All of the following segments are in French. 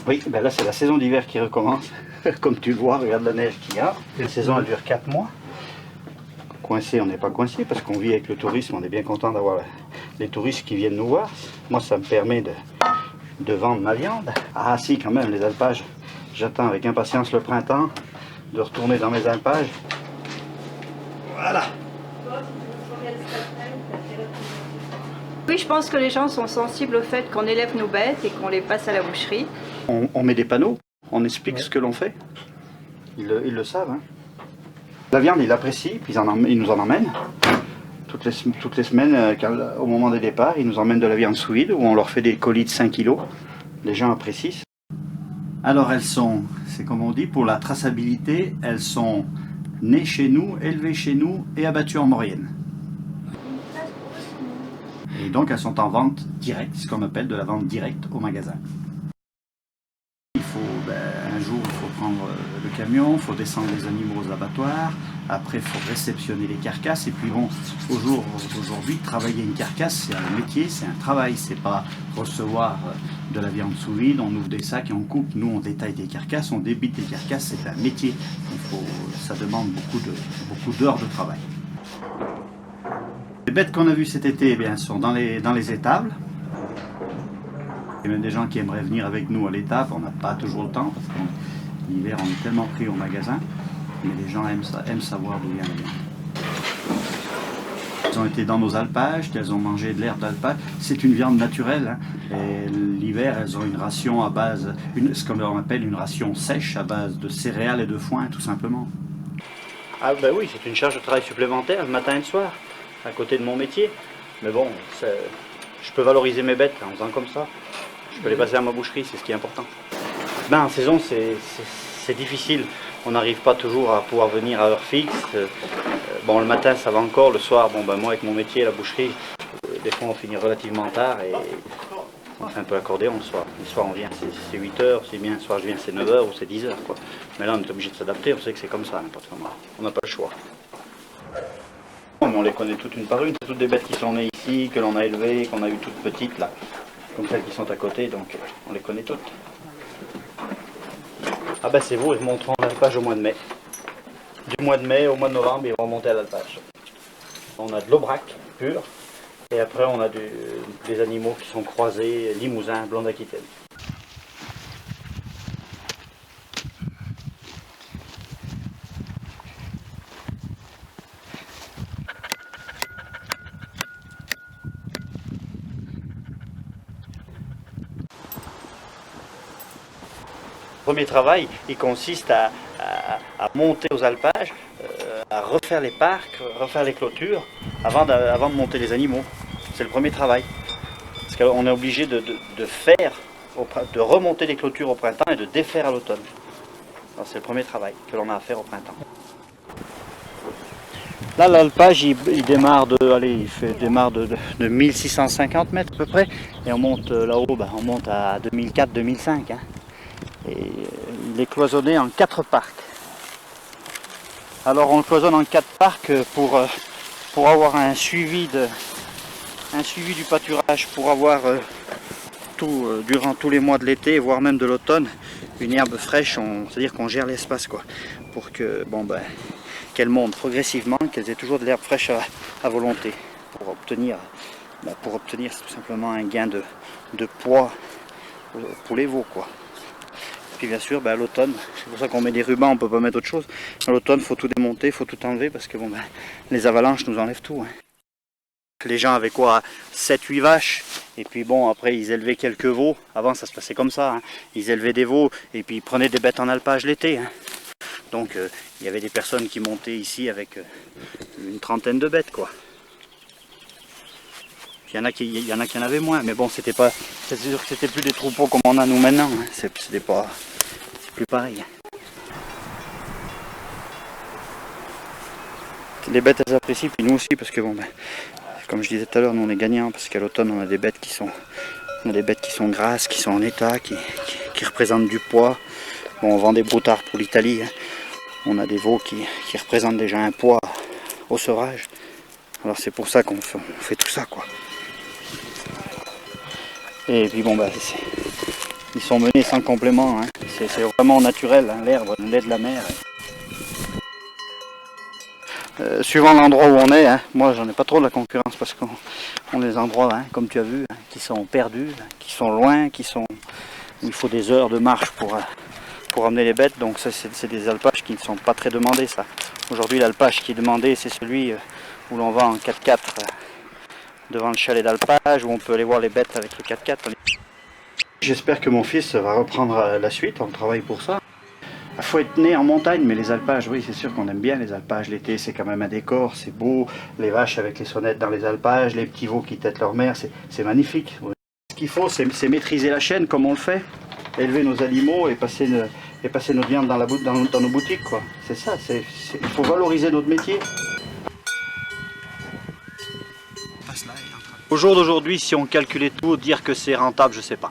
Oui, ben là c'est la saison d'hiver qui recommence. Comme tu le vois, regarde la neige qu'il y a. La saison elle dure 4 mois. Coincé, on n'est pas coincé parce qu'on vit avec le tourisme, on est bien content d'avoir les touristes qui viennent nous voir. Moi ça me permet de vendre ma viande. Ah si, quand même, les alpages, j'attends avec impatience le printemps, de retourner dans mes alpages. Voilà. Oui, je pense que les gens sont sensibles au fait qu'on élève nos bêtes et qu'on les passe à la boucherie. On met des panneaux, on explique ce que l'on fait. Ils le savent. Hein. La viande, ils l'apprécient, puis ils nous en emmènent. Toutes les semaines, au moment des départs, ils nous emmènent de la viande sous vide, où on leur fait des colis de 5 kilos. Les gens apprécient. Alors elles sont, c'est comme on dit, pour la traçabilité, elles sont nées chez nous, élevées chez nous et abattues en Maurienne. Et donc elles sont en vente directe, ce qu'on appelle de la vente directe au magasin. Il faut, un jour, il faut prendre le camion, il faut descendre les animaux aux abattoirs, après il faut réceptionner les carcasses, et puis bon, aujourd'hui, travailler une carcasse, c'est un métier, c'est un travail, c'est pas recevoir de la viande sous vide, on ouvre des sacs et on coupe, nous on détaille des carcasses, on débite des carcasses, c'est un métier, ça demande beaucoup d'heures de travail. Les bêtes qu'on a vues cet été, eh bien, sont dans les étables. Il y a même des gens qui aimeraient venir avec nous à l'étable, on n'a pas toujours le temps, parce que l'hiver on est tellement pris au magasin, mais les gens aiment savoir d'où vient la viande. Elles ont été dans nos alpages, elles ont mangé de l'herbe d'alpage, c'est une viande naturelle. Hein. L'hiver, elles ont une ration à base, ce qu'on appelle une ration sèche à base de céréales et de foin, tout simplement. Ah ben oui, c'est une charge de travail supplémentaire le matin et le soir, à côté de mon métier. Mais bon, je peux valoriser mes bêtes en faisant comme ça. Je peux les passer à ma boucherie, c'est ce qui est important. Ben, en saison, c'est difficile. On n'arrive pas toujours à pouvoir venir à heure fixe. Bon, le matin, ça va encore. Le soir, bon, ben, moi, avec mon métier, la boucherie, des fois, on finit relativement tard et on fait un peu accordéon le soir. Le soir, on vient, c'est 8 h, c'est bien. Le soir, je viens, c'est 9 h ou c'est 10 h, quoi. Mais là, on est obligé de s'adapter. On sait que c'est comme ça, n'importe comment. On n'a pas le choix. Mais on les connaît toutes une par une. C'est toutes des bêtes qui sont nées ici, que l'on a élevées, qu'on a eues toutes petites, là. Comme celles qui sont à côté, donc on les connaît toutes. Ah ben c'est vous, ils monteront l'alpage au mois de mai. Du mois de mai au mois de novembre, ils vont monter à l'alpage. On a de l'aubrac pur, et après on a des animaux qui sont croisés, limousin, blond d'Aquitaine. Le premier travail, il consiste à monter aux alpages, à refaire les parcs, refaire les clôtures, avant de monter les animaux. C'est le premier travail. Parce qu'on est obligé de remonter les clôtures au printemps et de défaire à l'automne. C'est le premier travail que l'on a à faire au printemps. Là, l'alpage, il démarre de 1650 mètres à peu près. Et on monte là-haut, on monte à 2004-2005. Hein. Et il est cloisonné en 4 parcs. Alors on le cloisonne en 4 parcs pour avoir un suivi du pâturage, pour avoir durant tous les mois de l'été, voire même de l'automne, une herbe fraîche, c'est-à-dire qu'on gère l'espace, quoi, pour que qu'elle monte progressivement, qu'elles aient toujours de l'herbe fraîche à volonté, pour obtenir tout simplement un gain de poids pour les veaux, quoi. Puis bien sûr, à l'automne, c'est pour ça qu'on met des rubans, on ne peut pas mettre autre chose. À l'automne, il faut tout démonter, il faut tout enlever parce que les avalanches nous enlèvent tout. Hein. Les gens avaient quoi, 7-8 vaches, et puis bon, après ils élevaient quelques veaux. Avant ça se passait comme ça, hein. Ils élevaient des veaux et puis ils prenaient des bêtes en alpage l'été. Hein. Donc il y avait des personnes qui montaient ici avec une trentaine de bêtes, quoi. Il y en a qui en avaient moins, mais bon, c'est sûr que c'était plus des troupeaux comme on a nous maintenant. Hein. C'est plus pareil. Les bêtes elles apprécient, puis nous aussi, parce que comme je disais tout à l'heure, nous on est gagnants, parce qu'à l'automne on a des bêtes qui sont grasses, qui sont en état, qui représentent du poids. Bon, on vend des broutards pour l'Italie. Hein. On a des veaux qui représentent déjà un poids au sevrage. Alors c'est pour ça qu'on fait tout ça, quoi. Et puis ils sont menés sans complément, hein. C'est vraiment naturel, hein, l'herbe, le lait de la mer. Suivant l'endroit où on est, hein, moi j'en ai pas trop de la concurrence parce qu'on a des endroits, hein, comme tu as vu, hein, qui sont perdus, qui sont loin, il faut des heures de marche pour amener les bêtes, donc ça c'est des alpages qui ne sont pas très demandés ça. Aujourd'hui l'alpage qui est demandé c'est celui où l'on va en 4x4 devant le chalet d'alpage, où on peut aller voir les bêtes avec le 4x4. J'espère que mon fils va reprendre la suite, on travaille pour ça. Il faut être né en montagne, mais les alpages, oui, c'est sûr qu'on aime bien les alpages. L'été, c'est quand même un décor, c'est beau. Les vaches avec les sonnettes dans les alpages, les petits veaux qui têtent leur mère, c'est magnifique. Ce qu'il faut, c'est maîtriser la chaîne comme on le fait. Élever nos animaux et passer notre viande dans nos boutiques, quoi. C'est ça, il faut valoriser notre métier. Au jour d'aujourd'hui, si on calculait tout, dire que c'est rentable, je sais pas.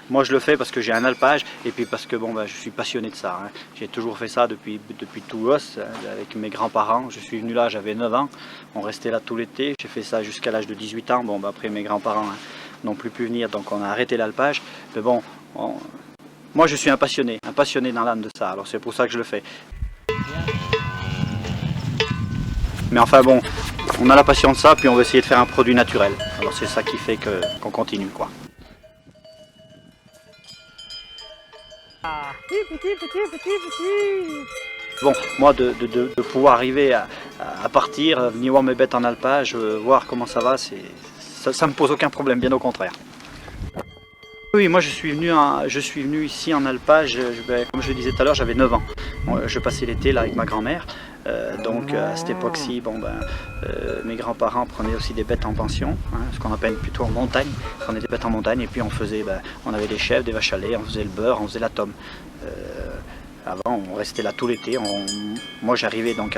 Moi, je le fais parce que j'ai un alpage et puis parce que bon, je suis passionné de ça. Hein. J'ai toujours fait ça depuis tout gosse, avec mes grands-parents. Je suis venu là, j'avais 9 ans. On restait là tout l'été. J'ai fait ça jusqu'à l'âge de 18 ans. Bon, après, mes grands-parents n'ont plus pu venir, donc on a arrêté l'alpage. Mais bon, moi, je suis un passionné dans l'âme de ça. Alors, c'est pour ça que je le fais. Mais enfin bon, on a la passion de ça, puis on veut essayer de faire un produit naturel. Alors c'est ça qui fait qu'on continue, quoi. Bon, moi de pouvoir arriver à partir, venir voir mes bêtes en alpage, voir comment ça va, ça me pose aucun problème, bien au contraire. Oui, moi je suis venu ici en alpage, comme je le disais tout à l'heure, j'avais 9 ans. Je passais l'été là avec ma grand-mère. Donc à cette époque-ci, mes grands-parents prenaient aussi des bêtes en pension, hein, ce qu'on appelle plutôt en montagne. On prenait des bêtes en montagne et puis on avait des chèvres, des vaches à lait, on faisait le beurre, on faisait la tome. Avant, on restait là tout l'été. Moi, j'arrivais donc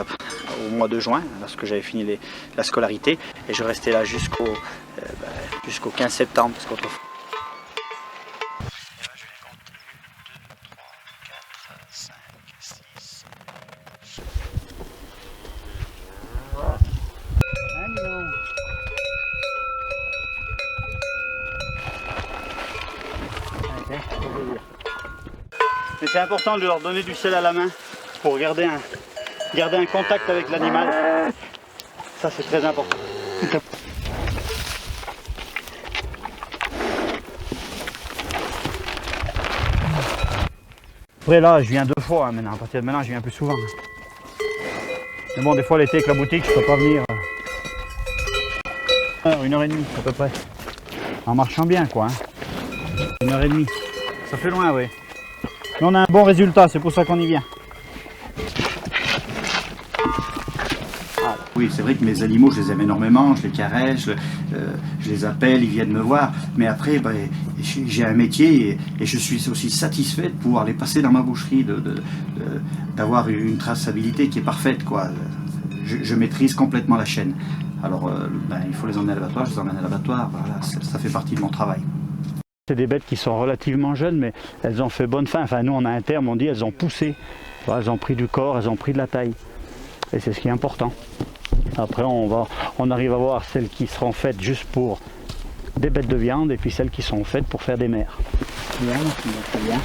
au mois de juin, lorsque j'avais fini la scolarité, et je restais là jusqu'au 15 septembre, parce qu'autrefois. Mais c'est important de leur donner du sel à la main pour garder un contact avec l'animal. Ça c'est très important. Après là je viens 2 fois maintenant, à partir de maintenant je viens plus souvent. Mais bon des fois l'été avec la boutique je peux pas venir. 1h30 à peu près. En marchant bien quoi. 1h30. Ça fait loin oui. Mais on a un bon résultat, c'est pour ça qu'on y vient. Oui, c'est vrai que mes animaux, je les aime énormément, je les caresse, je les appelle, ils viennent me voir. Mais après, j'ai un métier et je suis aussi satisfait de pouvoir les passer dans ma boucherie, d'avoir une traçabilité qui est parfaite, quoi. Je maîtrise complètement la chaîne. Alors, il faut les emmener à l'abattoir, je les emmène à l'abattoir, voilà, ça fait partie de mon travail. C'est des bêtes qui sont relativement jeunes, mais elles ont fait bonne fin. Enfin, nous, on a un terme, on dit elles ont poussé. Elles ont pris du corps, elles ont pris de la taille. Et c'est ce qui est important. Après, on arrive à voir celles qui seront faites juste pour des bêtes de viande et puis celles qui sont faites pour faire des mères. Bien, très bien.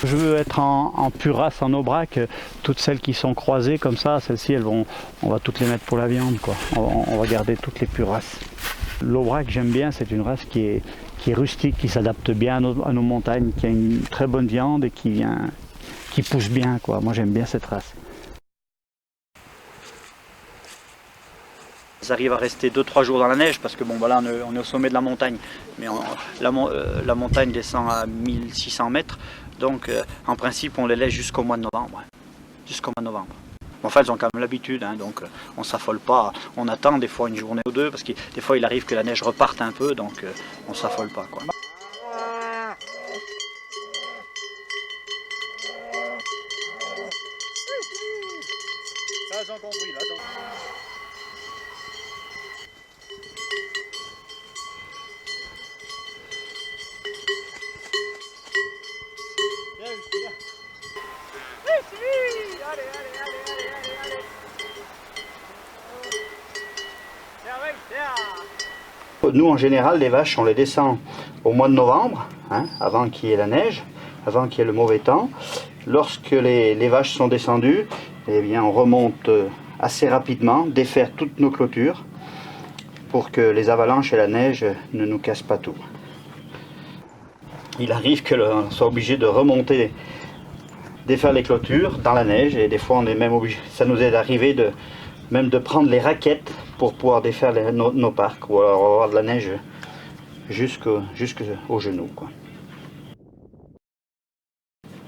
Je veux être en pure race, en aubrac. Toutes celles qui sont croisées comme ça, celles-ci, on va toutes les mettre pour la viande, quoi. On va garder toutes les pures races. L'aubrac, j'aime bien, c'est une race qui est rustique, qui s'adapte bien à nos montagnes, qui a une très bonne viande et qui pousse bien, quoi. Moi j'aime bien cette race. Ils arrivent à rester 2-3 jours dans la neige parce que bon voilà, on est au sommet de la montagne, mais la montagne descend à 1600 mètres, donc en principe on les laisse jusqu'au mois de novembre. Jusqu'au mois de novembre. Enfin, elles ont quand même l'habitude, hein, donc on s'affole pas. On attend des fois une journée ou deux, parce que des fois il arrive que la neige reparte un peu, donc on s'affole pas, quoi. Ça, elles ont compris, là, Nous, en général, les vaches, on les descend au mois de novembre, hein, avant qu'il y ait la neige, avant qu'il y ait le mauvais temps. Lorsque les vaches sont descendues, eh bien, on remonte assez rapidement, défaire toutes nos clôtures pour que les avalanches et la neige ne nous cassent pas tout. Il arrive qu'on soit obligé de remonter, défaire les clôtures dans la neige, et des fois on est même obligé, ça nous est arrivé même de prendre les raquettes pour pouvoir défaire nos parcs, ou alors avoir de la neige jusqu'aux genoux, quoi.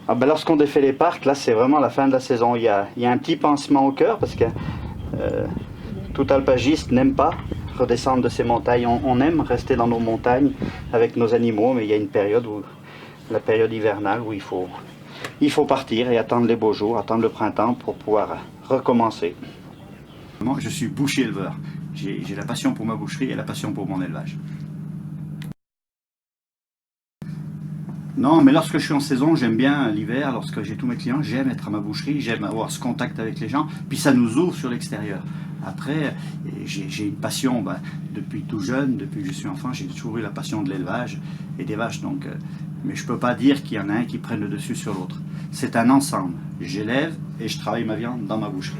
Ah ben, lorsqu'on défait les parcs, là c'est vraiment la fin de la saison. Il y a un petit pincement au cœur parce que tout alpagiste n'aime pas redescendre de ces montagnes. On aime rester dans nos montagnes avec nos animaux, mais il y a une période la période hivernale, où il faut partir et attendre les beaux jours, attendre le printemps pour pouvoir recommencer. Moi, je suis boucher éleveur. J'ai la passion pour ma boucherie et la passion pour mon élevage. Non, mais lorsque je suis en saison, j'aime bien l'hiver. Lorsque j'ai tous mes clients, j'aime être à ma boucherie, j'aime avoir ce contact avec les gens. Puis ça nous ouvre sur l'extérieur. Après, j'ai une passion, depuis tout jeune, depuis que je suis enfant, j'ai toujours eu la passion de l'élevage et des vaches. Donc, mais je ne peux pas dire qu'il y en a un qui prenne le dessus sur l'autre. C'est un ensemble. J'élève et je travaille ma viande dans ma boucherie.